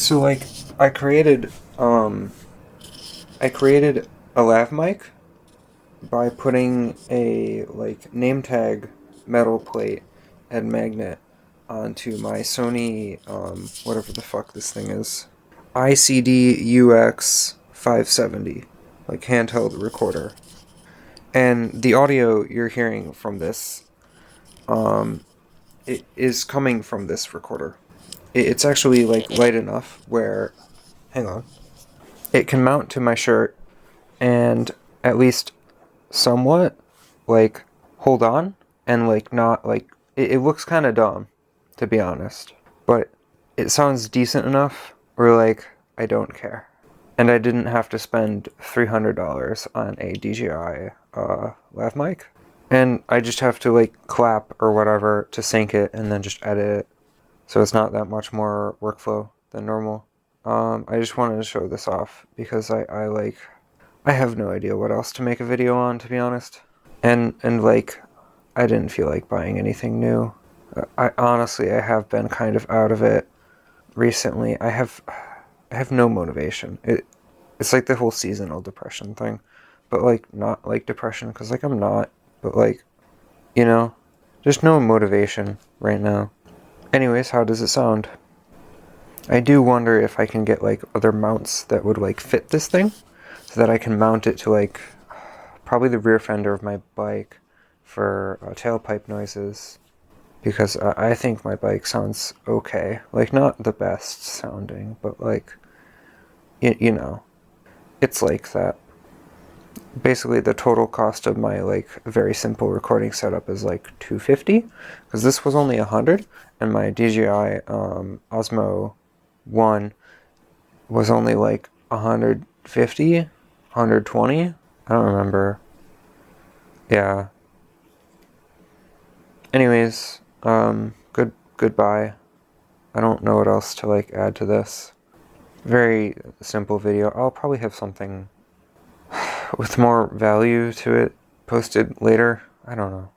So like I created um I created a lav mic by putting a like name tag metal plate and magnet onto my Sony whatever the fuck this thing is. ICD-UX570, like handheld recorder. And the audio you're hearing from this it is coming from this recorder. It's actually like light enough where, hang on, it can mount to my shirt and at least somewhat like hold on and like not like it looks kind of dumb, to be honest, but it sounds decent enough where like I don't care. And I didn't have to spend $300 on a DJI lav mic. And I just have to like clap or whatever to sync it and then just edit it. So it's not that much more workflow than normal. I just wanted to show this off because I have no idea what else to make a video on, to be honest. And like, I didn't feel like buying anything new. I honestly, I have been kind of out of it recently. I have no motivation. It's like the whole seasonal depression thing, but like not like depression because like I'm not, but like, you know, just no motivation right now. Anyways, how does it sound? I do wonder if I can get like other mounts that would like fit this thing so that I can mount it to like probably the rear fender of my bike for tailpipe noises, because I think my bike sounds okay. Like not the best sounding, but like you know, it's like that. Basically the total cost of my like very simple recording setup is like $250 because this was only $100 and my DJI Osmo 1 was only like $150, $120. I don't remember. Yeah. Anyways, goodbye. I don't know what else to like add to this. Very simple video. I'll probably have something with more value to it posted later. I don't know.